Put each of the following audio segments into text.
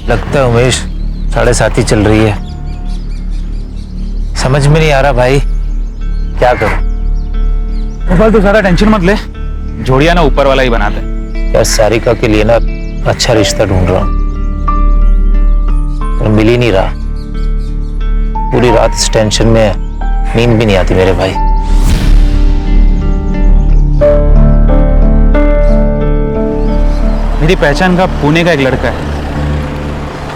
लगता है उमेश 7:30 चल रही है। समझ में नहीं आ रहा भाई, क्या करूं? गोपाल तू ज्यादा टेंशन मत ले, जोड़िया ना ऊपर वाला ही बनाते हैं। यार सारिका के लिए ना अच्छा रिश्ता ढूंढ रहा हूं, पर मिल ही नहीं रहा। पूरी रात इस टेंशन में नींद भी नहीं आती मेरे भाई। मेरी पहचान का पुणे का एक लड़का है,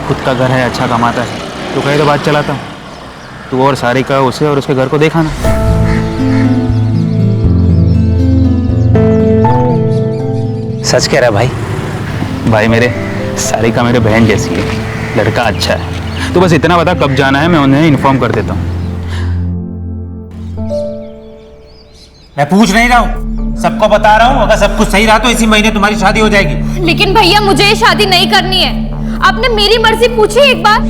खुद का घर है, अच्छा कमाता है। तो कहे तो बात चलाता हूँ, तू और सारिका उसे और उसके घर को देखा ना। सच कह रहा है भाई? भाई मेरे, सारिका मेरे बहन जैसी है, लड़का अच्छा है। तो बस इतना बता कब जाना है, मैं उन्हें इन्फॉर्म कर देता हूँ। मैं पूछ नहीं रहा हूँ, सबको बता रहा हूँ। अगर सब कुछ सही रहा तो इसी महीने तुम्हारी शादी हो जाएगी। लेकिन भैया मुझे ये शादी नहीं करनी है। आपने मेरी मर्जी पूछी एक बार?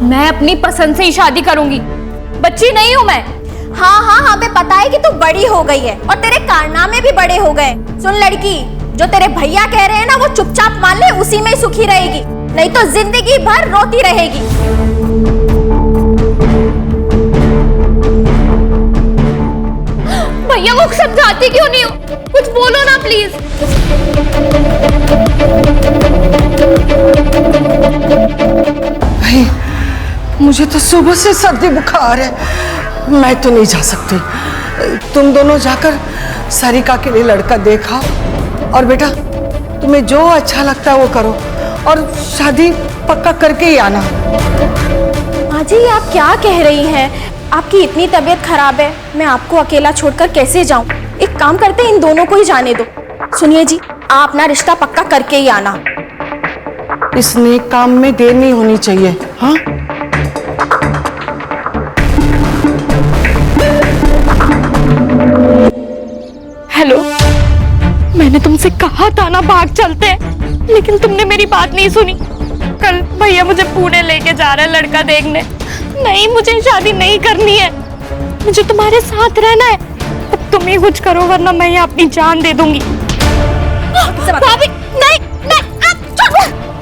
मैं अपनी पसंद से ही शादी करूंगी, बच्ची नहीं हूं मैं। हाँ हाँ हमें पता है कि तू बड़ी हो गई है और तेरे कारनामे भी बड़े हो गए। सुन लड़की, जो तेरे भैया कह रहे हैं ना वो चुपचाप मान ले, उसी में सुखी रहेगी, नहीं तो जिंदगी भर रोती रहेगी। भैया वो समझाती क्यों नहीं हो? कुछ बोलो ना प्लीज। भाई मुझे तो सुबह से सर्दी बुखार है, मैं तो नहीं जा सकती। तुम दोनों जाकर सारिका के लिए लड़का देखा, और बेटा तुम्हें जो अच्छा लगता है वो करो, और शादी पक्का करके ही आना। माँ जी आप क्या कह रही हैं? आपकी इतनी तबीयत खराब है, मैं आपको अकेला छोड़कर कैसे जाऊं? एक काम करते इन दोनों को ही जाने दो। सुनिए जी, आप अपना रिश्ता पक्का करके ही आना। इस नेक काम में देर नहीं होनी चाहिए। हाँ हेलो, मैंने तुमसे कहा था ना भाग चलते हैं, लेकिन तुमने मेरी बात नहीं सुनी। कल भैया मुझे पुणे लेके जा रहे हैं लड़का देखने। नहीं, मुझे शादी नहीं करनी है, मुझे तुम्हारे साथ रहना है। अब तुम ही कुछ करो वरना मैं यहाँ अपनी जान दे दूंगी। भाभी नहीं नहीं,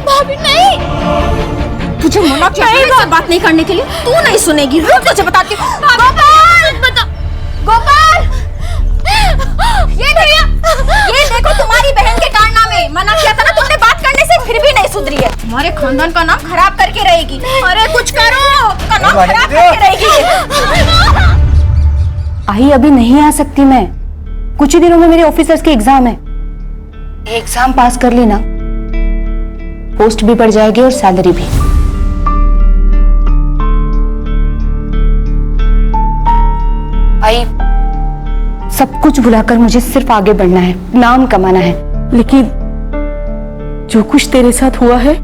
भाभी नहीं। तुझे मना किया है इससे बात नहीं करने के लिए, तू नहीं सुनेगी। रुक तुझे बताती हूँ। गोपाल बता, गोपाल ये देखो तुम्हारी बहन के कारनामे। मना किया था ना तुमने बात करने से, फिर भी नहीं सुधरी है। हमारे खानदान का नाम खराब करके रहेगी। अरे कुछ करो, का नाम खराब करके रहेगी। आई अभी नहीं आ सकती मैं, कुछ ही दिनों में मेरे ऑफिसर्स के एग्जाम है। एग्जाम पास कर ली ना, पोस्ट भी बढ़ जाएगी और सैलरी भी। आई सब कुछ भुलाकर मुझे सिर्फ आगे बढ़ना है, नाम कमाना है। लेकिन जो कुछ तेरे साथ हुआ है,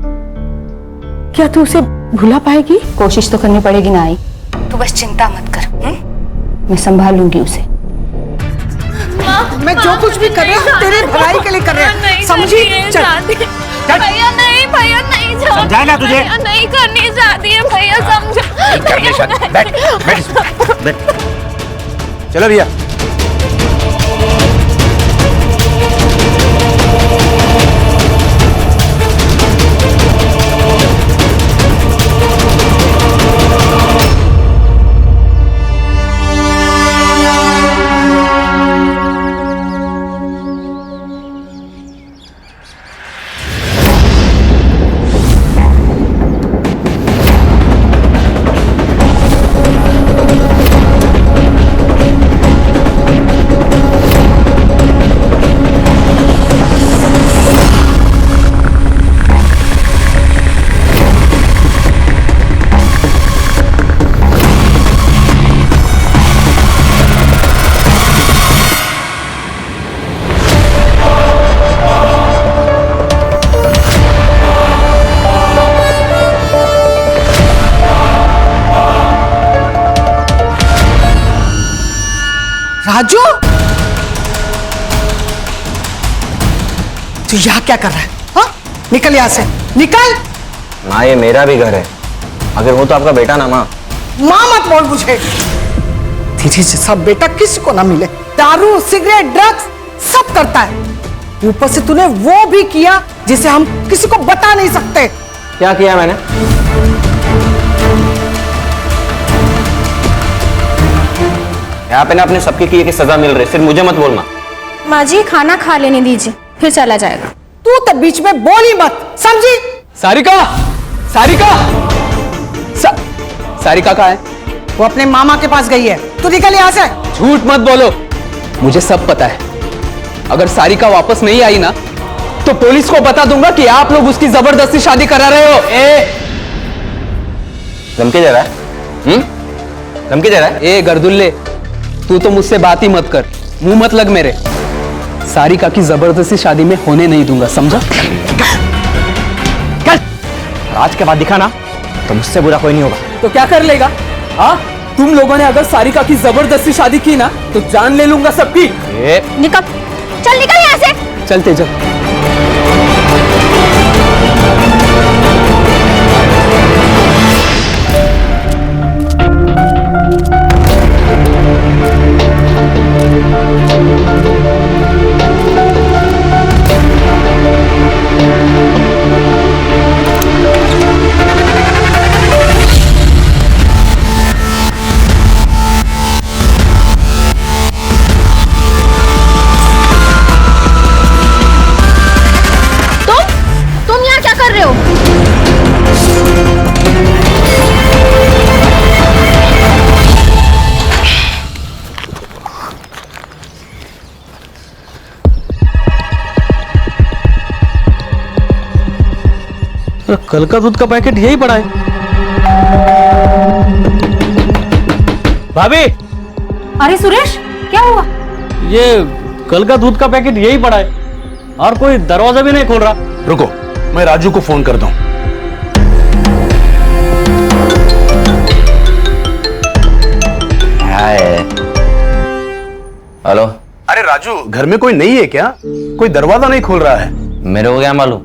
क्या तू उसे भुला पाएगी? कोशिश तो करनी पड़ेगी ना आई, तू बस चिंता मत कर, मैं संभाल लूंगी उसे। मैं जो कुछ भी कर रहा हूँ तेरे भलाई के लिए कर रहा हूँ, समझी? भैया नहीं, भैया नहीं, समझाया ना तुझे? नहीं करनी चाहती है भैया, समझा। बैठ बैठ। चलो भैया। राजू, तू यहाँ क्या कर रहा है? हाँ? निकल यहाँ से, निकल। माँ ये मेरा भी घर है, अगर वो तो आपका बेटा ना माँ। माँ मत बोल मुझे, तेरी जैसा बेटा किसी को ना मिले। दारू, सिगरेट, ड्रग्स सब करता है, ऊपर से तूने वो भी किया जिसे हम किसी को बता नहीं सकते। क्या किया मैंने? यहाँ पे ना अपने सबके किए की सजा मिल रही, सिर्फ मुझे मत बोलना। माँ जी खाना खा लेने दीजिए, फिर चला जाएगा। तू तो बीच में बोल ही मत, समझी? सारिका, सारिका, सारिका कहाँ है? वो अपने मामा के पास गई है, तू निकल यहाँ से। झूठ मत बोलो, मुझे सब पता है। अगर सारिका वापस नहीं आई ना तो पुलिस को बता दूंगा कि आप लोग उसकी जबरदस्ती शादी करा रहे हो। धमकी दे रहा है? धमकी दे रहा है? ए गर्दुल्ले, तू तो मुझसे बात ही मत कर, मुंह मत लग मेरे। सारिका की जबरदस्ती शादी में होने नहीं दूंगा, समझा? कल आज के बाद दिखा ना तो मुझसे बुरा कोई नहीं होगा। तो क्या कर लेगा? हाँ, तुम लोगों ने अगर सारिका की जबरदस्ती शादी की ना तो जान ले लूंगा सबकी। निकल, चल निकल यहाँ से। चलते चल। तुम यहाँ क्या कर रहे हो? कल का दूध का पैकेट यही पड़ा है। भाभी, अरे सुरेश, क्या हुआ? ये कल का दूध का पैकेट यही पड़ा है और कोई दरवाजा भी नहीं खोल रहा। रुको, मैं राजू को फोन करता हूं। हेलो। अरे राजू, घर में कोई नहीं है क्या? कोई दरवाजा नहीं खोल रहा है। मेरे को क्या मालूम,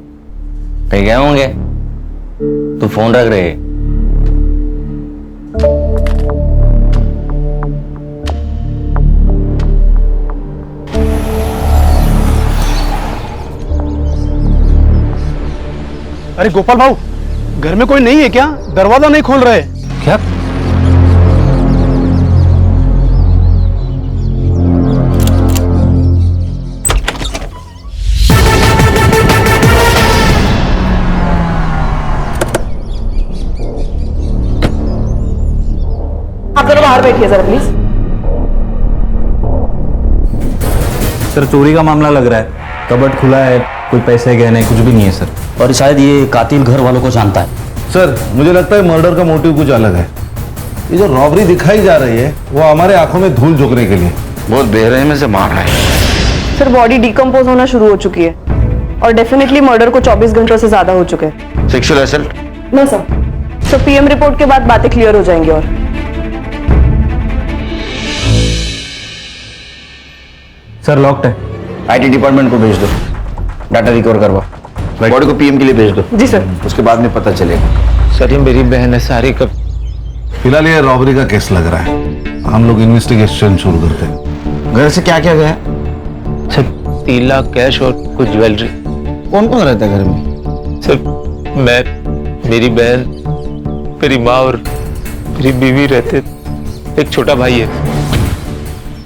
कहीं गए होंगे। तू फोन रख रहे। अरे गोपाल भाऊ, घर में कोई नहीं है क्या? दरवाजा नहीं खोल रहे। क्या? आप दोनों बाहर बैठिए जरा प्लीज। सर, चोरी का मामला लग रहा है। कबर्ड खुला है, कोई पैसे गहने कुछ भी नहीं है सर। और शायद ये कातिल घर वालों को जानता है। सर, मुझे लगता है मर्डर का मोटिव कुछ अलग है। ये जो रॉबरी दिखाई जा रही है वो हमारे आंखों में धूल झोंकने के लिए। बहुत बेरहमी से मार रहा है। सर, बॉडी डिकम्पोज होना शुरू हो चुकी है और डेफिनेटली मर्डर को 24 घंटों से ज्यादा हो चुके हैं। Sexual assault? नो सर, तो पीएम रिपोर्ट के बाद बातें क्लियर हो जाएंगी। और सर, लॉक्ड है। आईटी डिपार्टमेंट को भेज दो, डाटा रिकवर करवा। बॉडी को पीएम के लिए भेज दो। जी सर। उसके बाद में पता चलेगा। सर, ये मेरी बहन है सारिका। फिलहाल ये रॉबरी का केस लग रहा है, हम लोग इन्वेस्टिगेशन शुरू करते हैं। घर से क्या क्या गया? सर, 3 लाख कैश और कुछ ज्वेलरी। कौन कौन रहता है घर में? सर, मैं, मेरी बहन, मेरी माँ और मेरी बीवी रहते। एक छोटा भाई है,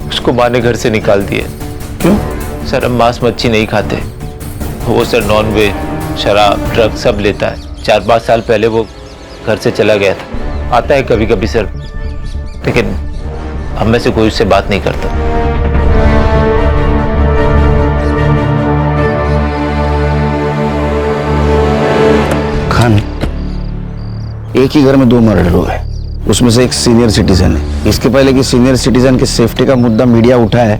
उसको माँ ने घर से निकाल दिया। क्यों? सर, हम मांस मच्छी नहीं खाते। वो सर नॉन वेज, शराब, ड्रग सब लेता है। 4-5 साल पहले वो घर से चला गया था। आता है कभी कभी सर, लेकिन हम में से कोई उससे बात नहीं करता। खान, एक ही घर में 2 मर्डर हुए, उसमें से एक सीनियर सिटीजन है। इसके पहले कि सीनियर सिटीजन की सेफ्टी का मुद्दा मीडिया उठा है,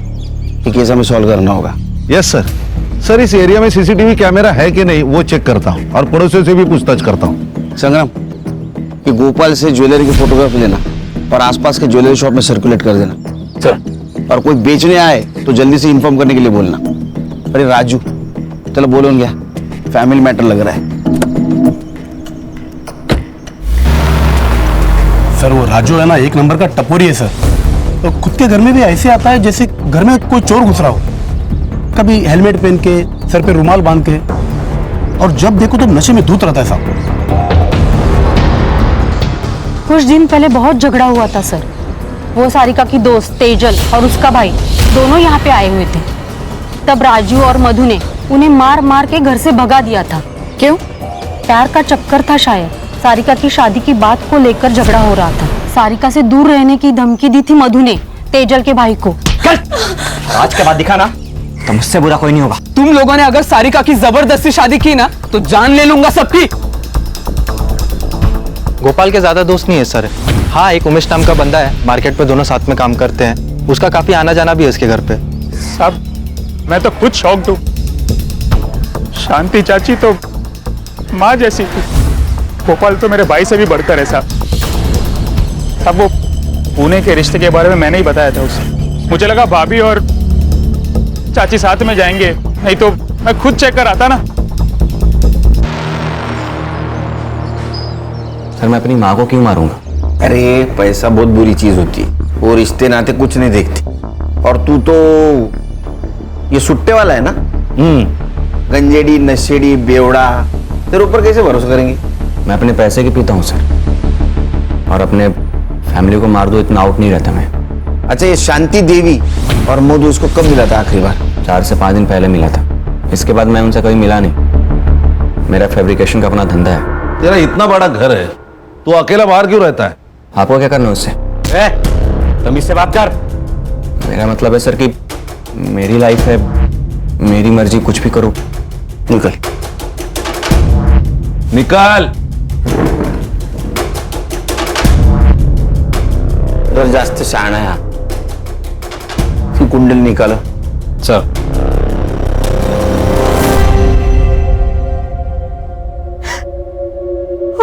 ये केस हमें सॉल्व करना होगा। Yes sir. सर, इस एरिया में सीसीटीवी कैमरा है कि नहीं वो चेक करता हूँ और पड़ोसियों से भी पूछताछ करता हूँ। संग्राम, कि गोपाल से ज्वेलरी की फोटोग्राफ लेना और आसपास के ज्वेलरी शॉप में सर्कुलेट कर देना। सर, और कोई बेचने आए तो जल्दी से इन्फॉर्म करने के लिए बोलना। अरे राजू, चलो बोलो क्या, फैमिली मैटर लग रहा है। सर, वो राजू है ना, एक नंबर का टपोरी है सर। तो खुद के घर में भी ऐसे आता है जैसे घर में कोई चोर घुस रहा हो। कभी हेलमेट पहन के, सर पे रुमाल बांध के, और जब देखो तो नशे में धूत रहता है साहब। कुछ दिन पहले बहुत झगड़ा हुआ था सर। वो सारिका की दोस्त तेजल और उसका भाई दोनों यहाँ पे आए हुए थे। तब राजू और मधु ने उन्हें मार मार के घर से भगा दिया था। क्यों? प्यार का चक्कर था शायद। सारिका की शादी की बात को लेकर झगड़ा हो रहा था। सारिका से दूर रहने की धमकी दी थी मधु ने तेजल के भाई को। आज के बाद दिखा ना तो मुझसे बुरा कोई नहीं होगा। तुम लोगों ने अगर सारिका की जबरदस्ती शादी की ना तो जान ले लूंगा सबकी। गोपाल के ज्यादा दोस्त नहीं है सर। हाँ, एक उमेश नाम का बंदा है, मार्केट पे दोनों साथ में काम करते हैं। उसका काफी आना जाना भी है उसके घर पे। साहब मैं तो खुद शॉक्ड हूँ। शांति चाची तो माँ जैसी थी। गोपाल तो मेरे भाई से भी बढ़कर है साहब। अब वो पुणे के रिश्ते के बारे में मैंने ही बताया था उसे। मुझे लगा भाभी और चाची साथ में जाएंगे, नहीं तो मैं खुद चेक कर आता ना। सर मैं अपनी माँ को क्यों मारूंगा? अरे पैसा बहुत बुरी चीज होती है, वो रिश्ते नाते कुछ नहीं देखती। और तू तो ये सुट्टे वाला है ना, गंजेड़ी नशेड़ी बेवड़ा, तेरे ऊपर कैसे भरोसा करेंगे? मैं अपने पैसे की पीता हूँ सर, और अपने फैमिली को मार दो इतना आउट नहीं रहता मैं। अच्छा, ये शांति देवी और मधु उसको कब मिला था आखिरी बार? 4 से 5 दिन पहले मिला था। इसके बाद मैं उनसे कभी मिला नहीं। मेरा फैब्रिकेशन का अपना धंधा है। तेरा इतना बड़ा घर है, तू अकेला बाहर क्यों रहता है? आपको क्या करना है उससे? तमीज से बात कर। मेरा मतलब है सर कि मेरी लाइफ है, मेरी मर्जी, कुछ भी करो। निकल निकाल। जर जास्त शहाणा है ती कुंडल निकालो सर।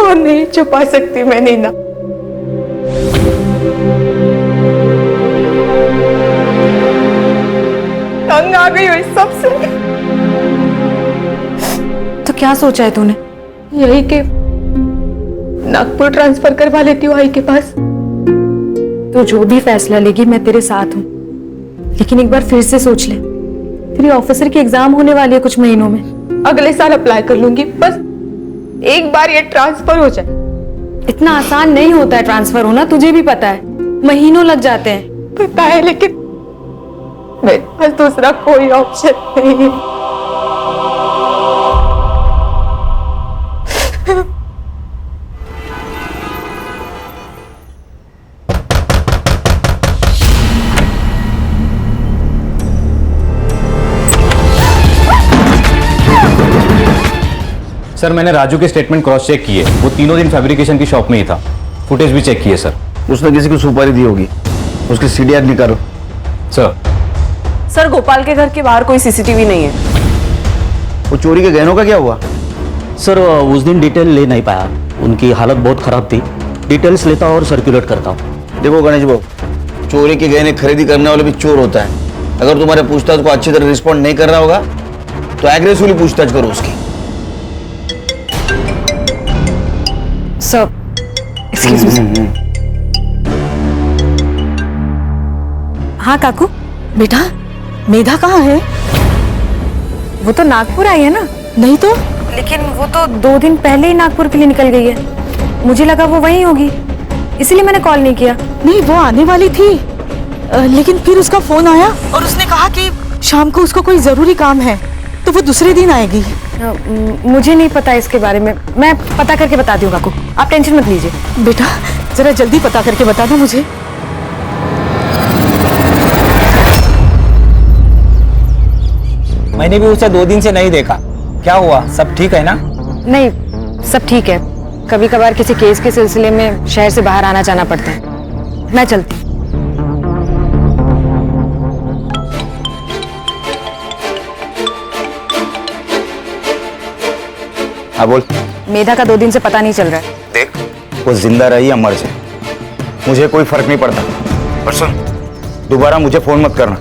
और नहीं छुपा सकती मैं नीना। तंग आ गई हो इस सबसे। तो क्या सोचा है तूने? यही के नागपुर ट्रांसफर करवा लेती हूँ आई के पास। तो जो भी फैसला लेगी मैं तेरे साथ हूँ, लेकिन एक बार फिर से सोच ले। तेरी ऑफिसर की एग्जाम होने वाली है कुछ महीनों में। अगले साल अप्लाई कर लूंगी, बस एक बार ये ट्रांसफर हो जाए। इतना आसान नहीं होता है ट्रांसफर होना, तुझे भी पता है। महीनों लग जाते हैं। पता है, लेकिन मेरे पास दूसरा कोई ऑप्शन नहीं है। सर मैंने राजू के स्टेटमेंट क्रॉस चेक किए, वो तीनों दिन फैब्रिकेशन की शॉप में ही था। फुटेज भी चेक किए सर। उसने किसी को सुपारी दी होगी, उसकी सीडीआर निकालो। सर गोपाल के घर के बाहर कोई सीसीटीवी नहीं है। वो चोरी के गहनों का क्या हुआ? सर उस दिन डिटेल ले नहीं पाया, उनकी हालत बहुत खराब थी। डिटेल्स लेता और सर्कुलेट करता हूँ। देखो गणेश बाबू, चोरी के गहने खरीदी करने वाले भी चोर होता है। अगर तुम्हारे पूछताछ को अच्छी तरह रिस्पॉन्ड नहीं कर रहा होगा तो एग्रेसिवली पूछताछ करो उसकी। Sir excuse me. हाँ काकू। बेटा मेधा कहाँ है? वो तो नागपुर आई है ना। नहीं तो। लेकिन वो तो 2 दिन पहले ही नागपुर के लिए निकल गई है। मुझे लगा वो वहीं होगी, इसलिए मैंने कॉल नहीं किया। नहीं, वो आने वाली थी, लेकिन फिर उसका फोन आया और उसने कहा कि शाम को उसको कोई जरूरी काम है, तो वो दूसरे दिन आएगी। मुझे नहीं पता इसके बारे में, मैं पता करके बताती हूँ काकू, आप टेंशन मत लीजिए। बेटा जरा जल्दी पता करके बता दो मुझे। मैंने भी उसे 2 दिन से नहीं देखा। क्या हुआ, सब ठीक है ना? नहीं, सब ठीक है। कभी कभार किसी केस के सिलसिले में शहर से बाहर आना जाना पड़ता है। मैं चलती। हाँ बोल। मेधा का 2 दिन से पता नहीं चल रहा है। देख, वो जिंदा रही या मर जाए मुझे कोई फर्क नहीं पड़ता, पर सुन, दोबारा मुझे फोन मत करना।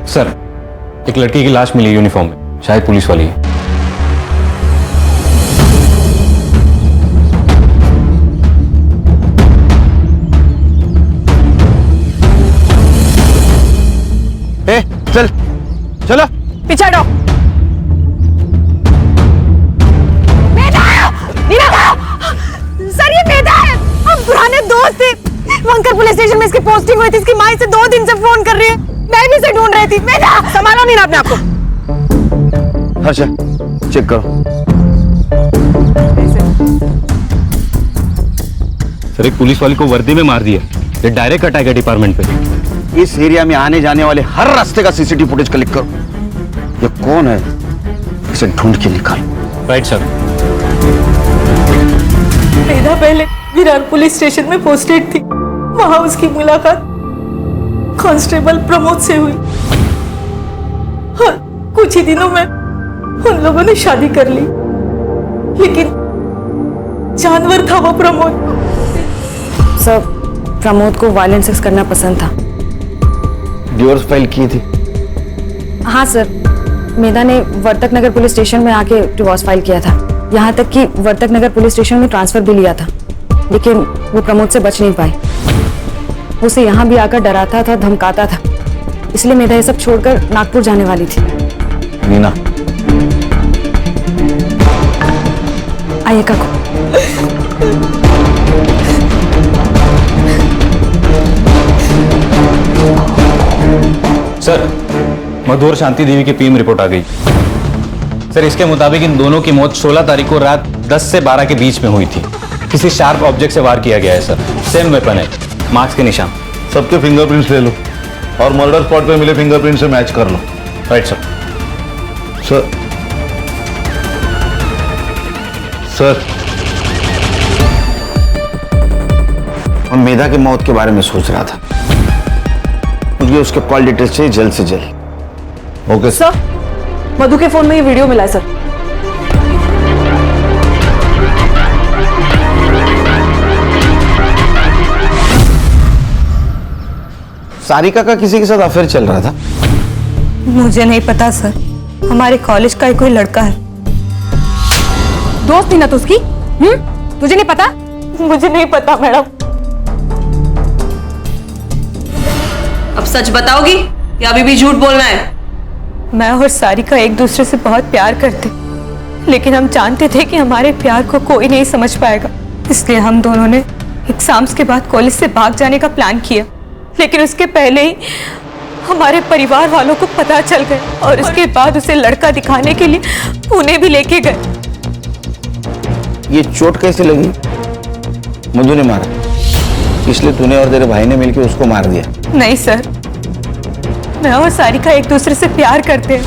सर एक लड़की की लाश मिली यूनिफॉर्म में, शायद पुलिस वाली है। चल चलो पीछे हटो। सर ये मेधा है, हम पुराने दोस्त थे। वंकर पुलिस स्टेशन में इसकी पोस्टिंग हुई थी। इसकी माँ इसे 2 दिन से फोन कर रही है। मैं भी इसे ढूंढ रही थी। मेधा, संभालो नीना अपने आप को। हर्षा चेक करो। सर एक पुलिस वाले को वर्दी में मार दिया, ये डायरेक्ट अटैक है डिपार्टमेंट पे। इस एरिया में आने जाने वाले हर रास्ते का सीसीटीवी फुटेज कलेक्ट करो। ये कौन है इसे ढूंढ के निकालो। Right sir. मेधा पहले विरार पुलिस स्टेशन में पोस्टेड थी। वहां उसकी मुलाकात कांस्टेबल प्रमोद से हुई और कुछ ही दिनों में उन लोगों ने शादी कर ली। लेकिन जानवर था वो प्रमोद। सर प्रमोद को वायलेंट सेक्स करना पसंद था। डिवोर्स फाइल की थी? हाँ सर, मेधा ने वर्तक नगर पुलिस स्टेशन में आके डिवोर्स फाइल किया था। यहाँ तक कि वर्तक नगर पुलिस स्टेशन में ट्रांसफर भी लिया था, लेकिन वो प्रमोद से बच नहीं पाई। उसे यहाँ भी आकर डराता था, धमकाता था। इसलिए मेधा ये सब छोड़कर नागपुर जाने वाली थी। नीना आइए काकू। सर मधु और शांति देवी की पीएम रिपोर्ट आ गई। सर इसके मुताबिक इन दोनों की मौत 16 तारीख को रात 10 से 12 के बीच में हुई थी। किसी शार्प ऑब्जेक्ट से वार किया गया है सर। सेम वेपन है, मार्क्स के निशान। सबके फिंगरप्रिंट्स ले लो और मर्डर स्पॉट पे मिले फिंगरप्रिंट से मैच कर लो। Right sir. सर सर मैं मेधा की मौत के बारे में सोच रहा था। मुझे उसके कॉल डिटेल्स चाहिए जल्द से जल्द। ओके सर मधु के फोन में ये वीडियो मिला है सर। सारिका का किसी के साथ अफेयर चल रहा था? मुझे नहीं पता सर, हमारे कॉलेज का ही कोई लड़का है। दोस्त थी ना तो उसकी? तुझे नहीं पता? मुझे नहीं पता मैडम। अब सच बताओगी या अभी भी झूठ बोलना है? मैं और सारिका एक दूसरे से बहुत प्यार करते, लेकिन हम जानते थे कि हमारे प्यार को कोई नहीं समझ पाएगा। इसलिए हम दोनों ने एग्जाम्स के बाद कॉलेज से भाग जाने का प्लान किया। लेकिन उसके पहले ही हमारे परिवार वालों को पता चल गया और उसके बाद उसे लड़का दिखाने के लिए पुणे भी लेके गए। ये चोट कैसे लगी? मधु ने मारा, इसलिए तूने और तेरे भाई ने मिलकर उसको मार दिया? नहीं सर, मैं और सारिका एक दूसरे से प्यार करते हैं।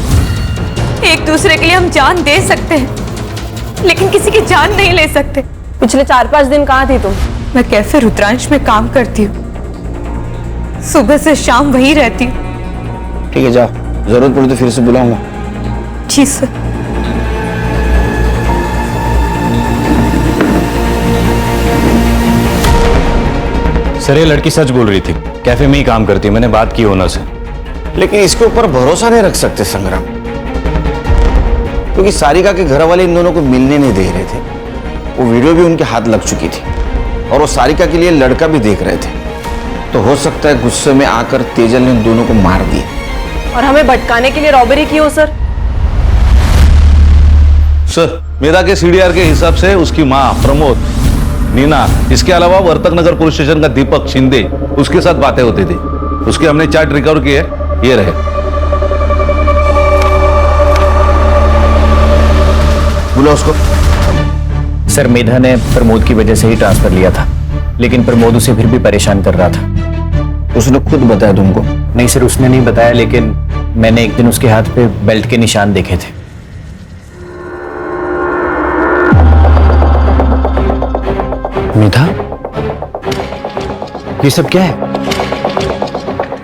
एक दूसरे के लिए हम जान दे सकते हैं, लेकिन किसी की जान नहीं ले सकते। पिछले 4-5 दिन कहाँ थी तुम? मैं कैफे रुद्रांश में काम करती हूँ, सुबह से शाम वहीं रहती हूँ। ठीक है जाओ, जरूरत पड़ी तो फिर से बुलाऊंगा। जी सर। सर ये लड़की सच बोल रही थी, कैफे में ही काम करती है। मैंने बात की ओनर से। लेकिन इसके ऊपर भरोसा नहीं रख सकते संग्राम, क्योंकि सारिका के घर वाले इन दोनों को मिलने नहीं दे रहे थे। वो वीडियो भी उनके हाथ लग चुकी थी और वो सारिका के लिए लड़का भी देख रहे थे। तो हो सकता है गुस्से में आकर तेजल ने इन दोनों को मार दिया और हमें भटकाने के लिए रॉबरी की हो सर। सर मेधा के सीडीआर के हिसाब से उसकी माँ प्रमोद, नीना, इसके अलावा वर्तक नगर पुलिस स्टेशन का दीपक शिंदे उसके साथ बातें होती थी। उसके हमने चार्ट रिकवर किए, ये रहे। बोलो उसको। सर मेधा ने प्रमोद की वजह से ही ट्रांसफर लिया था, लेकिन प्रमोद उसे फिर भी परेशान कर रहा था। उसने खुद बताया तुमको? नहीं सर, उसने नहीं बताया, लेकिन मैंने एक दिन उसके हाथ पे बेल्ट के निशान देखे थे। मेधा, ये सब क्या है?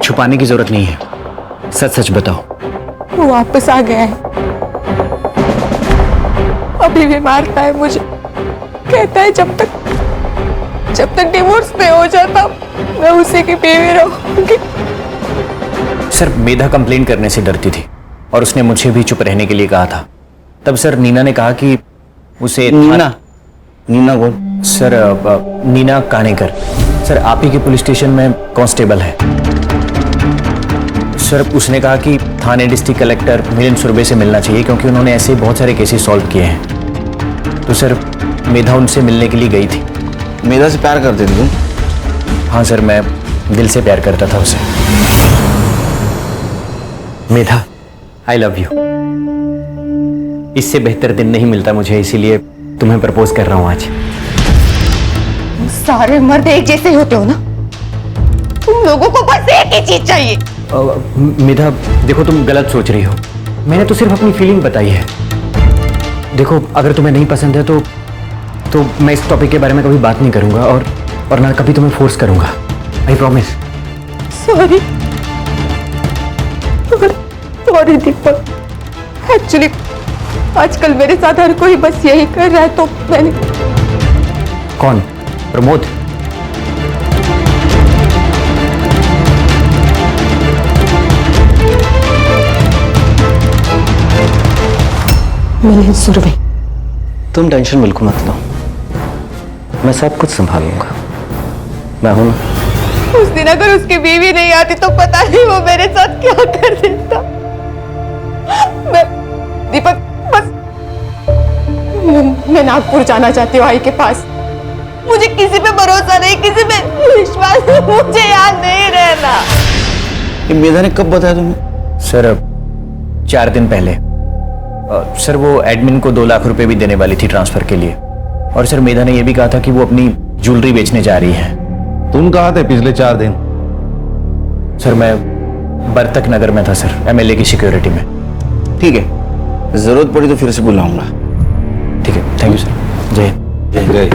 छुपाने की जरूरत नहीं है, सच सच बताओ। वो वापस आ गया है, अभी भी मारता है मुझे। कहता है जब तक डिवोर्स नहीं हो जाता मैं उसी की बीवी रहूंगी। सर मेधा कंप्लेंट करने से डरती थी और उसने मुझे भी चुप रहने के लिए कहा था। तब सर नीना ने कहा कि उसे नीना कौन? सर नीना कानेकर। सर आप ही के पुलिस स्टेशन में कांस्टेबल है। सर उसने कहा कि थाने डिस्ट्रिक्ट कलेक्टर मिलिंद सुरभि से मिलना चाहिए क्योंकि उन्होंने ऐसे बहुत सारे केसेस सॉल्व किए हैं। तो सर मेधा उनसे मिलने के लिए गई थी। मेधा से प्यार करते थे तुम? हाँ सर, मैं दिल से प्यार करता था उसे। मेधा, आई लव यू। इससे बेहतर दिन नहीं मिलता मुझे, इसीलिए तुम्हें प्रपोज कर रहा हूं आज। सारे मर्द एक जैसे होते हो ना, तुम लोगों को बस एक ही चीज चाहिए। मेधा देखो, तुम गलत सोच रही हो। मैंने तो सिर्फ अपनी फीलिंग बताई है। देखो अगर तुम्हें नहीं पसंद है तो मैं इस टॉपिक के बारे में कभी बात नहीं करूंगा और ना कभी तुम्हें फोर्स करूंगा। I promise. Sorry sorry Deepak, actually आजकल मेरे साथ हर कोई बस यही कर रहा है तो मैंने। कौन? प्रमोद? मिलिंद सुरभि। तुम टेंशन बिल्कुल मत लो, मैं सब कुछ संभालूंगा। मैं हूं ना। उस दिन अगर उसकी बीवी नहीं आती तो पता नहीं वो मेरे साथ क्या कर देता। मैं दीपक बस मैं नागपुर जाना चाहती हूँ आई के पास। मुझे किसी पे भरोसा नहीं, किसी पे विश्वास नहीं, मुझे यहाँ नहीं रहना। ये मेधा ने कब बताया तुम्हें? सर 4 दिन पहले। सर वो एडमिन को 2 लाख रुपए भी देने वाली थी ट्रांसफर के लिए। और सर मेधा ने यह भी कहा था कि वो अपनी ज्वेलरी बेचने जा रही है। तुम कहाँ थे पिछले 4 दिन? सर मैं बर्तक नगर में था सर, एमएलए की सिक्योरिटी में। ठीक है, जरूरत पड़ी तो फिर से बुलाऊंगा। ठीक है, थैंक यू सर। जय जय।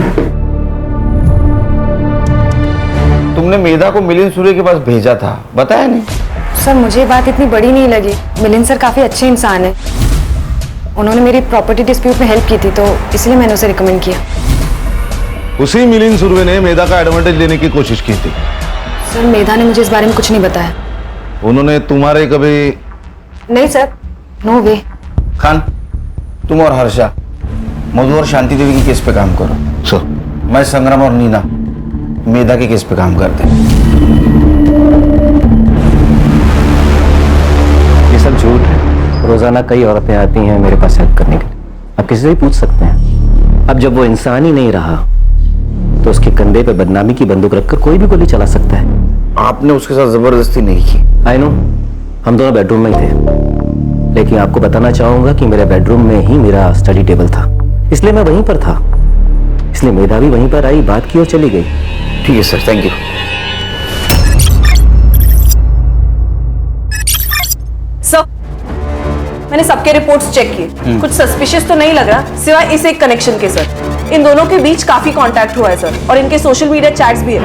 तुमने मेधा को मिलिंद सूर्य के पास भेजा था, बताया नहीं? सर मुझे ये बात इतनी बड़ी नहीं लगी। मिलिंद सर काफी अच्छे इंसान है। उन्होंने मेरी प्रॉपर्टी डिस्प्यूट में हेल्प की थी तो इसलिए मैंने उसे रिकमेंड किया। उसी मिलिंद सुरभि ने मेधा का एडवांटेज लेने की कोशिश की थी। सर मेधा ने मुझे इस बारे में कुछ नहीं बताया। उन्होंने तुम्हारे कभी? नहीं सर, नो वे। खान, तुम और हर्षा मधु और शांति देवी की केस पे काम करो। सर। मैं संग्राम और नीना मेधा के केस पे काम करते हैं। ये सब झूठ है। रोजाना कई औरतें आती हैं मेरे पास हेल्प करने के लिए। आप किसी से भी पूछ सकते हैं। अब जब वो इंसान ही नहीं रहा तो उसके कंधे पे बदनामी की बंदूक रखकर कोई भी गोली चला सकता है। आपने उसके साथ जबरदस्ती नहीं की। आई नो, हम दोनों बेडरूम में ही थे, लेकिन आपको बताना चाहूंगा कि मेरे बेडरूम में ही मेरा स्टडी टेबल था, इसलिए मैं वहीं पर था। इसलिए मेधा भी वहीं पर आई, बात की और चली गई। ठीक है सर, थैंक यू। सर मैंने सबके रिपोर्ट्स चेक किए, कुछ सस्पिशियस तो नहीं लग रहा सिवाय इस एक कनेक्शन के। सर इन दोनों के बीच काफी कांटेक्ट हुआ है सर, और इनके सोशल मीडिया चैट्स भी है।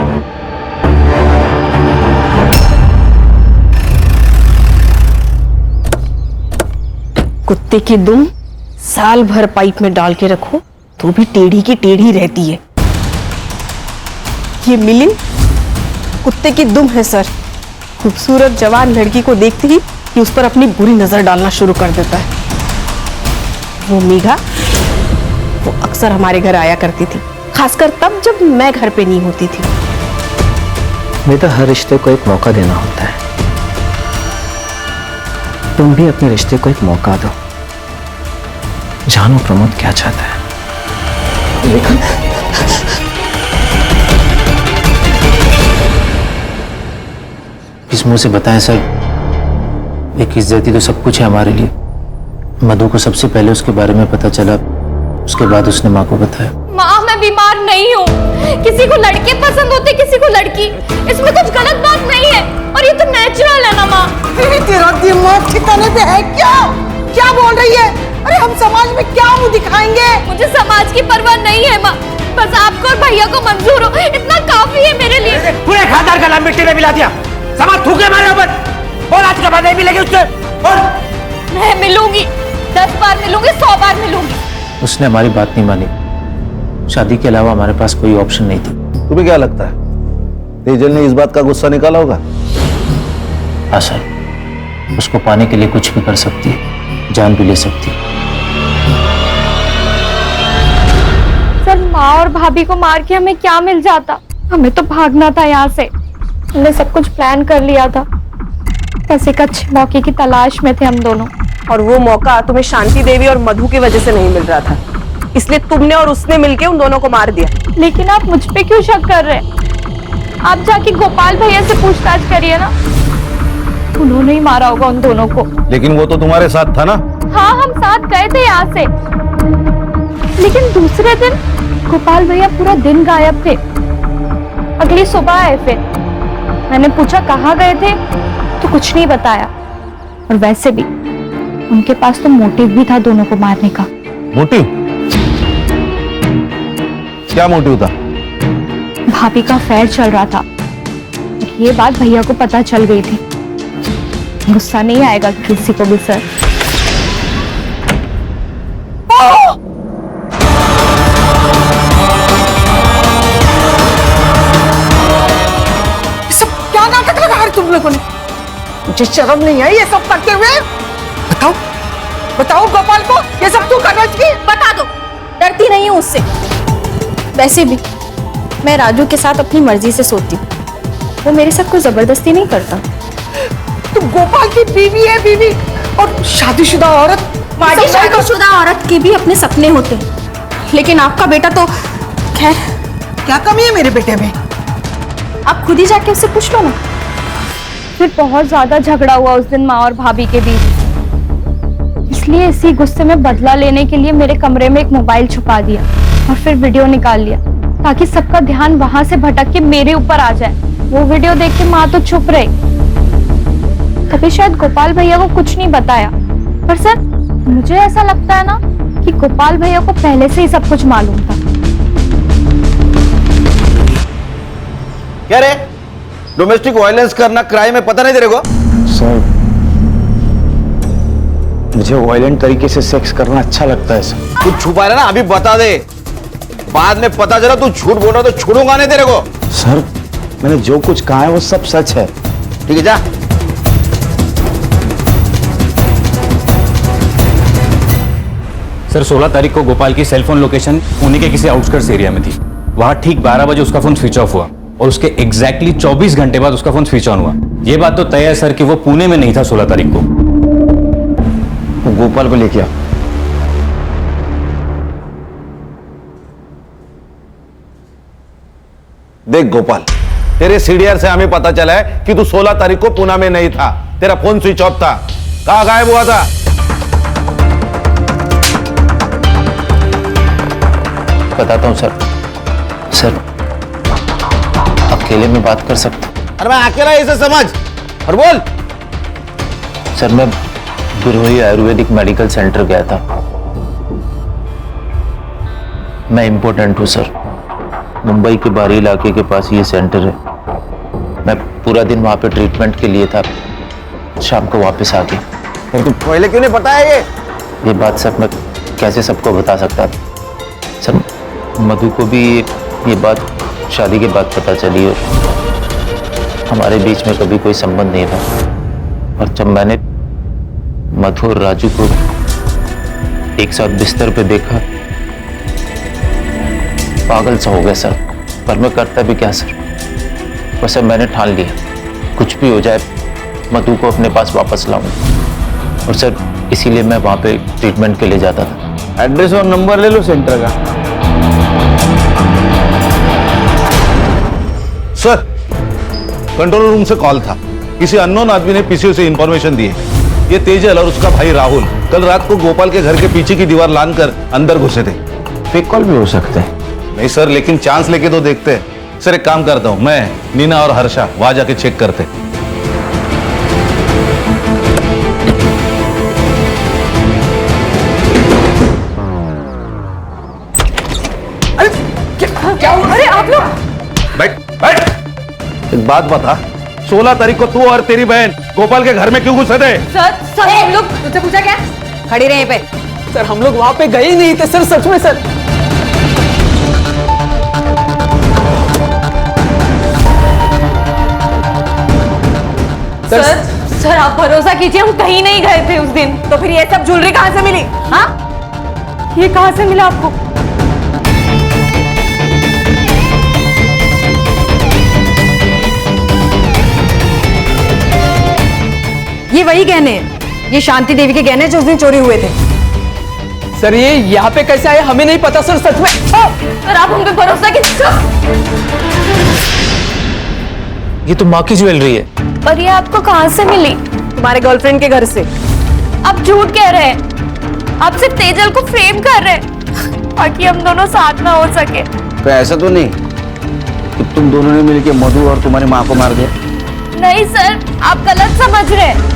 कुत्ते की दुम साल भर पाइप में डाल के रखो तो भी टेढ़ी की टेढ़ी रहती है। ये मिलिंद कुत्ते की दुम है सर। खूबसूरत जवान लड़की को देखते ही ये उस पर अपनी बुरी नजर डालना शुरू कर देता है। वो मेघा, वो अक्सर हमारे घर आया करती थी, खासकर तब जब मैं घर पे नहीं होती थी। मेरा हर रिश्ते को एक मौका देना होता है। तुम भी अपने रिश्ते को एक मौका दो। जानो प्रमोद क्या चाहता है। किस मुंह से बताएं सर? एक इज्जती तो सब कुछ है हमारे लिए। मधु को सबसे पहले उसके बारे में पता चला, उसके बाद उसने माँ को बताया। माँ मैं बीमार नहीं हूँ। किसी को लड़के पसंद होते, किसी को लड़की। इसमें कुछ गलत बात नहीं है और ये तो नेचुरल है ना माँ। तेरा दिमाग ठिकाने पे है क्या? क्या बोल रही है? अरे हम समाज में क्या मुंह दिखाएंगे? मुझे समाज की परवाह नहीं है माँ, बस आपको और भैया को मंजूर हो इतना काफी है मेरे लिए। पूरे खानदान का नाम मिट्टी में मिला दिया। समाज थूके मारे ऊपर। और आज के बाद नहीं मिलेगी उससे। और मैं मिलूंगी, 10 बार मिलूंगी, 100 बार मिलूंगी। उसने हमारी बात नहीं मानी। शादी के अलावा हमारे पास कोई ऑप्शन नहीं था। तुम्हें क्या लगता है तेजल ने इस बात का गुस्सा निकाला होगा? हाँ सर, उसको पाने के लिए कुछ भी कर सकती है, जान भी ले सकती है। सर माँ और भाभी को मार के हमें क्या मिल जाता? हमें तो भागना था यहाँ से। हमने सब कुछ प्लान कर लिया था। बस एक अच्छे मौके की तलाश में थे हम दोनों। और वो मौका तुम्हें शांति देवी और मधु की वजह से नहीं मिल रहा था, इसलिए तुमने और उसने मिलके उन दोनों को मार दिया। लेकिन आप मुझ पे क्यों शक कर रहे हैं? आप जाके गोपाल भैया से पूछताछ करिए ना, उन्होंने ही मारा होगा उन दोनों को। लेकिन वो तो तुम्हारे साथ था ना? हाँ, हम साथ गए थे यहाँ से, लेकिन दूसरे दिन गोपाल भैया पूरा दिन गायब थे। अगली सुबह आए फिर। मैंने पूछा कहाँ गए थे, तो कुछ नहीं बताया। और वैसे भी उनके पास तो मोटिव भी था दोनों को मारने का। मोटिव? क्या मोटिव था? भाभी का अफेयर चल रहा था, ये बात भैया को पता चल गई थी। गुस्सा नहीं आएगा किसी को भी सर। सब क्या नाटक लगा है तुम लोगों ने? मुझे शर्म नहीं आई ये सब करते हुए? बताओ बताओ गोपाल को ये सब तू कर रही थी? बता दो, डरती नहीं हूँ उससे। वैसे भी मैं राजू के साथ अपनी मर्जी से सोती हूँ, वो मेरे साथ कोई जबरदस्ती नहीं करता। तुम गोपाल की बीवी है, बीवी और शादीशुदा औरत। माजी शादीशुदा औरत के भी अपने सपने होते हैं, लेकिन आपका बेटा तो खैर। क्या कमी है मेरे बेटे में? आप खुद ही जाके उससे पूछ लो ना। फिर बहुत ज्यादा झगड़ा हुआ उस दिन माँ और भाभी के बीच, इसलिए इसी गुस्से में बदला लेने के लिए मेरे कमरे में एक मोबाइल छुपा दिया और फिर वीडियो निकाल लिया, ताकि सबका ध्यान वहां से भटक के मेरे ऊपर आ जाए। वो वीडियो देख के माँ तो चुप रही, तभी शायद गोपाल भैया को कुछ नहीं बताया। पर सर, मुझे ऐसा लगता है ना कि गोपाल भैया को पहले से ही सब कुछ मालूम था। क्या रे, डोमेस्टिक वायलेंस करना क्राइम है, पता नहीं तेरे को? सर, मुझे वायलेंट तरीके से सेक्स करना अच्छा लगता है सर। तू छुपा रहा ना, अभी बता दे, बाद में पता चला तू झूठ बोल रहा तो छोड़ूंगा नहीं तेरे को। सर, मैंने जो कुछ कहा है वो सब सच है। ठीक है, जा। सर, 16 तारीख को गोपाल की सेलफोन लोकेशन पुणे के किसी आउटस्कर्ट्स एरिया में थी। वहां ठीक 12 बजे उसका फोन स्विच ऑफ हुआ और उसके एग्जैक्टली 24 घंटे बाद उसका फोन स्विच ऑन हुआ। यह बात तो तय है सर कि वो पुणे में नहीं था 16 तारीख को। गोपाल को लेके आ। देख गोपाल, तेरे सीडीआर से हमें पता चला है कि तू 16 तारीख को पुणे में नहीं था, तेरा फोन स्विच ऑफ था। कहां गायब हुआ था? बताता हूँ सर। सर, अकेले में बात कर सकता हूँ? अरे मैं अकेला इसे समझ और बोल। सर, मैं बिरोही आयुर्वेदिक मेडिकल सेंटर गया था। मैं इम्पोर्टेंट हूँ सर, मुंबई के बाहरी इलाके के पास ये सेंटर है। मैं पूरा दिन वहाँ पे ट्रीटमेंट के लिए था, शाम को वापस आ गया। तू पहले क्यों नहीं बताया ये बात सर मैं कैसे सबको बता सकता था? सर, मधु को भी ये बात शादी के बाद पता चली और हमारे बीच में कभी कोई संबंध नहीं था। और जब मैंने मधु और राजू को एक साथ बिस्तर पे देखा, पागल सा हो गया सर। पर मैं करता भी क्या सर? वैसे मैंने ठान लिया, कुछ भी हो जाए मधु को अपने पास वापस लाऊंगा। और सर, इसीलिए मैं वहां पे ट्रीटमेंट के लिए जाता था। एड्रेस और नंबर ले लो सेंटर का। सर, कंट्रोल रूम से कॉल था, किसी अननोन आदमी ने पीसीओ से इंफॉर्मेशन दी है। ये तेजल और उसका भाई राहुल कल रात को गोपाल के घर के पीछे की दीवार लांघकर अंदर घुसे थे। फेक कॉल भी हो सकते हैं। नहीं सर, लेकिन चांस लेके तो देखते हैं। सर, एक काम करता हूं, मैं, नीना और हर्षा वहां जाके चेक करते। अरे क्या हुआ? अरे आप लोग बैठ बैठ। एक बात बता, 16 तारीख को तू और तेरी बहन गोपाल के घर में क्यों घुसे थे? सर हम लोग तुझसे पूछा क्या? खड़ी रहे पे। सर, हम लोग वहां पे गए ही नहीं थे सर, सच में सर। सर आप भरोसा कीजिए, हम कहीं नहीं गए थे उस दिन। तो फिर ये सब ज्वेलरी कहाँ से मिली? हाँ, ये कहाँ से मिला आपको? ये वही गहने हैं, ये शांति देवी के गहने जो उस दिन चोरी हुए थे। सर ये यहाँ पे कैसे आए हमें नहीं पता सर, सच में। सर आप हम पे भरोसा ये तो माँ की ज्वेलरी है। पर ये आपको कहाँ से मिली? तुम्हारे गर्लफ्रेंड के घर से। आप झूठ कह रहे हैं, आप सिर्फ तेजल को फ्रेम कर रहे हैं ताकि हम दोनों साथ ना हो सके। तो ऐसा तो नहीं कि तुम दोनों ने मिलकर मधु और तुम्हारी माँ को मार दिया? नहीं सर, आप गलत समझ रहे हैं।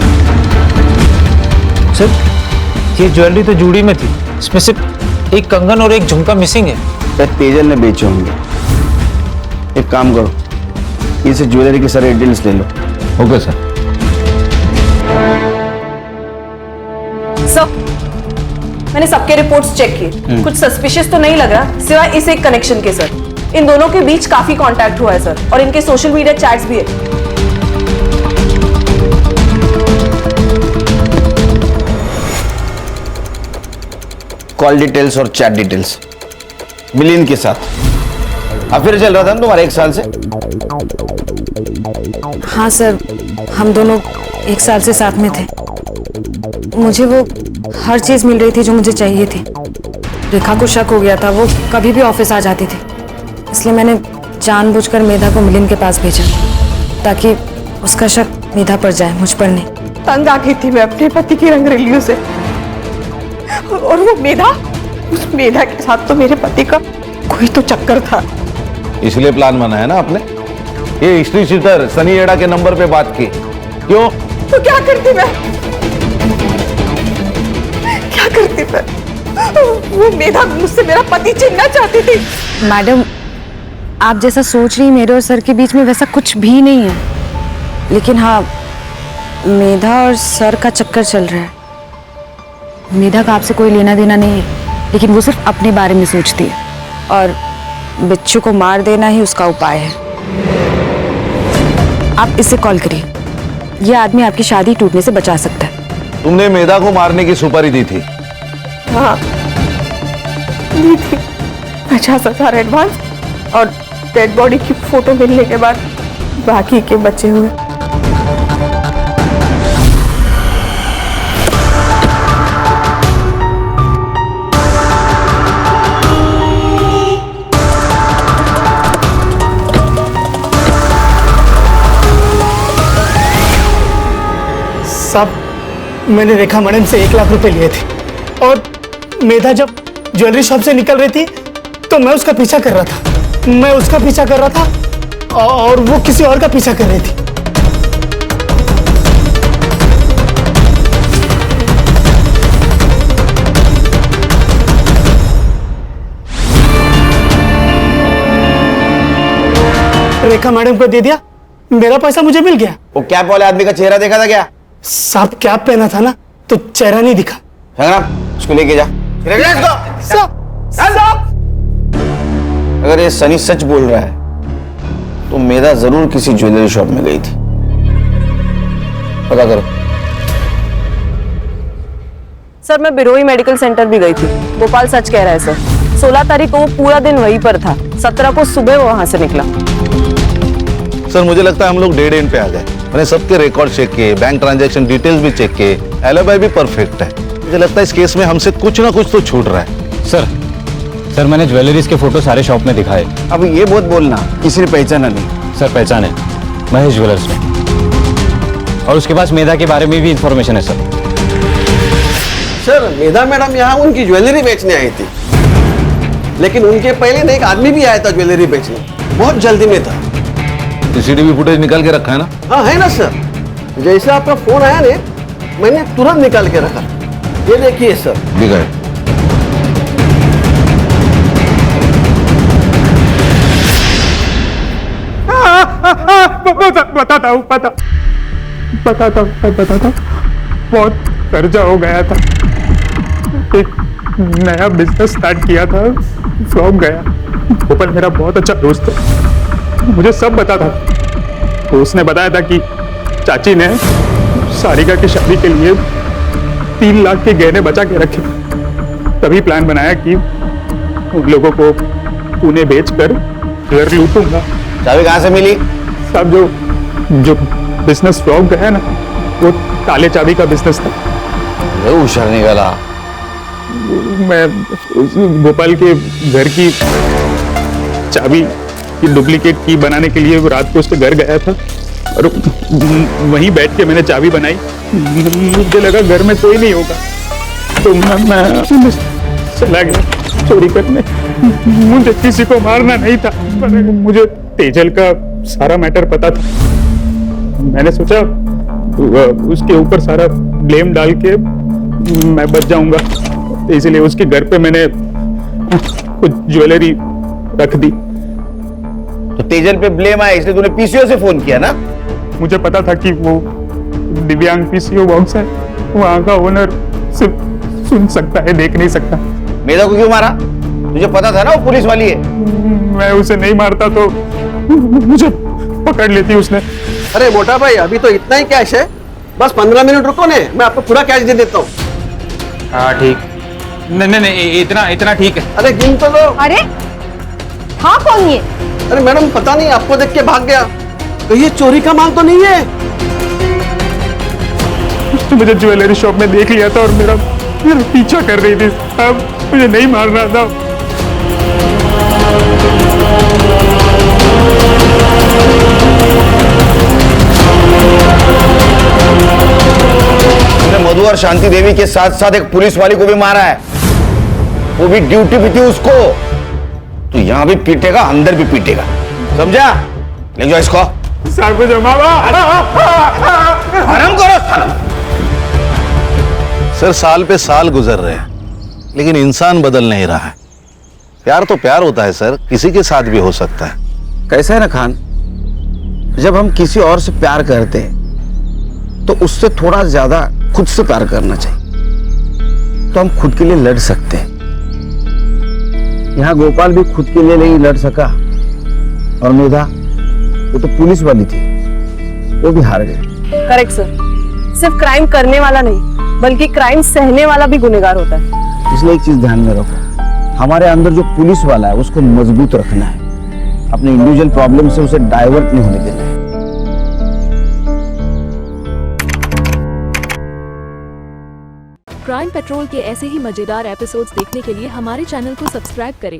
सर ये ज्वेलरी तो जूड़ी में थी, इसमें सिर्फ एक कंगन और एक झुमका मिसिंग है। शायद तेजल ने बेचे होंगे। एक काम करो, इसे ज्वेलरी के सारे डिटेल्स ले लो। Okay sir. सर मैंने सबके रिपोर्ट्स चेक किए, कुछ सस्पिशियस तो नहीं लग रहा सिवाय इस एक कनेक्शन के। सर इन दोनों के बीच काफी कांटेक्ट हुआ है सर, और इनके सोशल मीडिया चैट्स भी है। कॉल डिटेल्स और चैट डिटेल्स मिलिन के साथ अफेयर चल रहा था ना तुम्हारा 1 साल से? हाँ सर, हम दोनों 1 साल से साथ में थे। मुझे वो हर चीज मिल रही थी जो मुझे चाहिए थी। रेखा को शक हो गया था, वो कभी भी ऑफिस आ जाती थी, इसलिए मैंने जानबूझकर मेधा को मिलिन के पास भेजा ताकि उसका शक मेधा पर जाए, मुझ पर नहीं। तंग आ गई थी मैं अपने पति की रंगरेलियों से, और वो मेधा, उस मेधा के साथ तो मेरे पति का कोई तो चक्कर था। इसलिए प्लान बनाया ना आपने? ये हिस्ट्री शीटर सनी एडा के नंबर पे बात की क्यों? तो क्या करती मैं, क्या करती मैं? वो मेधा मुझसे मेरा पति छीनना चाहती थी। मैडम आप जैसा सोच रही, मेरे और सर के बीच में वैसा कुछ भी नहीं है, लेकिन हाँ मेधा और सर का चक्कर चल रहा है। मेधा का आपसे कोई लेना देना नहीं है, लेकिन वो सिर्फ अपने बारे में सोचती है, और बिच्छू को मार देना ही उसका उपाय है। आप इसे कॉल करिए, यह आदमी आपकी शादी टूटने से बचा सकता है। तुमने मेधा को मारने की सुपारी दी थी? हाँ दी थी, 50,000 एडवांस, और डेड बॉडी की फोटो मिलने के बाद बाकी के बचे हुए। साहब मैंने रेखा मैडम से 1 लाख रुपए लिए थे, और मेधा जब ज्वेलरी शॉप से निकल रही थी तो मैं उसका पीछा कर रहा था। मैं उसका पीछा कर रहा था और वो किसी और का पीछा कर रही थी। रेखा मैडम को दे दिया, मेरा पैसा मुझे मिल गया। वो कैप वाले आदमी का चेहरा देखा था क्या? साहब कैप पहना था ना, तो चेहरा नहीं दिखा। उसको लेके जा। अगर ये सनी सच बोल रहा है तो मेधा जरूर किसी ज्वेलरी शॉप में गई थी। पता करो। सर मैं बिरोई मेडिकल सेंटर भी गई थी। गोपाल सच कह रहा है सर, 16 तारीख को वो पूरा दिन वहीं पर था, 17 को सुबह वो वहां से निकला। सर मुझे लगता है हम लोग डेड एंड पे आ गए। मैंने सबके रिकॉर्ड चेक किए, बैंक ट्रांजैक्शन डिटेल्स भी चेक किए, एलिबाई भी परफेक्ट है। मुझे लगता है इस केस में हमसे कुछ ना कुछ तो छूट रहा है। सर मैंने ज्वेलरीज के फोटो सारे शॉप में दिखाए। अब ये बहुत बोलना, किसी ने पहचाना नहीं? सर पहचाने, महेश ज्वेलर्स में, और उसके पास मेधा के बारे में भी इंफॉर्मेशन है सर। सर मेधा मैडम यहाँ उनकी ज्वेलरी बेचने आई थी, लेकिन उनके पहले ना एक आदमी भी आया था ज्वेलरी बेचने, बहुत जल्दी में था। सीसीटीवी फुटेज निकाल के रखा है ना? हाँ है ना सर, जैसे आपका फोन आया ने मैंने तुरंत निकाल के रखा। ये देखिए सर। दिखाए। बताता हूँ बहुत कर्जा हो गया था, एक नया बिजनेस स्टार्ट किया था, फ्लॉप गया। गोपाल मेरा बहुत अच्छा दोस्त है, मुझे सब बता था। तो उसने बताया था कि चाची ने सारिका की शादी के लिए 3 लाख के गहने बचा के रखे। तभी प्लान बनाया कि उन लोगों को पुणे बेचकर घर लूटूंगा। चाबी कहाँ से मिली? सब जो बिजनेस फ्लॉप गया ना, वो ताले चाबी का बिजनेस था। होशियार निकाला। मैं उस गोपाल के घर की चाबी की डुप्लीकेट की बनाने के लिए रात को उसके घर गया था और वहीं बैठ के मैंने चाबी बनाई। मुझे लगा घर में कोई नहीं होगा तो मैं चला गया चोरी करने। मुझे किसी को मारना नहीं था, मुझे तेजल का सारा मैटर पता था। मैंने सोचा उसके ऊपर सारा ब्लेम डाल के मैं बच जाऊंगा, इसलिए उसके घर पे मैंने कुछ ज्वेलरी रख दी। तो तेजल पे ब्लेम आया इसलिए तूने पीसीओ से फोन किया ना? मुझे पता था कि वो दिव्यांग पीसीओ बॉक्स है, वहां का ओनर सिर्फ सुन सकता है, देख नहीं सकता। मेधा को क्यों मारा? तुझे पता था ना वो पुलिस वाली है। मैं उसे नहीं मारता तो मुझे पकड़ लेती उसने। अरे मोटा भाई, अभी तो इतना ही कैश है, बस 15 मिनट रुको ने, मैं आपको पूरा कैश दे देता हूँ। हाँ ठीक, नहीं इतना ठीक है। अरे गिन तो लो। अरे हाँ कौन ये? अरे मैडम पता नहीं, आपको देख के भाग गया। तो ये चोरी का माल तो नहीं है? उसने मुझे ज्वेलरी शॉप में देख लिया था और मेरा पीछा कर रही थी। अब मुझे नहीं मार रहा था। मधु और शांति देवी के साथ साथ एक पुलिस वाली को भी मारा है, वो भी ड्यूटी पे थी उसको। तो यहां भी पीटेगा, अंदर भी पीटेगा, समझा? ले जाओ इसको। आराम करो। सर साल पे साल गुजर रहे हैं लेकिन इंसान बदल नहीं रहा है। प्यार तो प्यार होता है सर, किसी के साथ भी हो सकता है। कैसा है ना खान, जब हम किसी और से प्यार करते हैं तो उससे थोड़ा ज्यादा खुद से प्यार करना चाहिए, तो हम खुद के लिए लड़ सकते हैं। यहाँ गोपाल भी खुद के लिए नहीं लड़ सका और मेधा, वो तो पुलिस वाली थी, वो भी हार गई। करेक्ट सर, सिर्फ क्राइम करने वाला नहीं बल्कि क्राइम सहने वाला भी गुनहगार होता है। इसलिए एक चीज ध्यान में रखो, हमारे अंदर जो पुलिस वाला है उसको मजबूत रखना है, अपने इंडिविजुअल प्रॉब्लम से उसे डाइवर्ट नहीं होने देना है। क्राइम पेट्रोल के ऐसे ही मजेदार एपिसोड्स देखने के लिए हमारे चैनल को सब्सक्राइब करें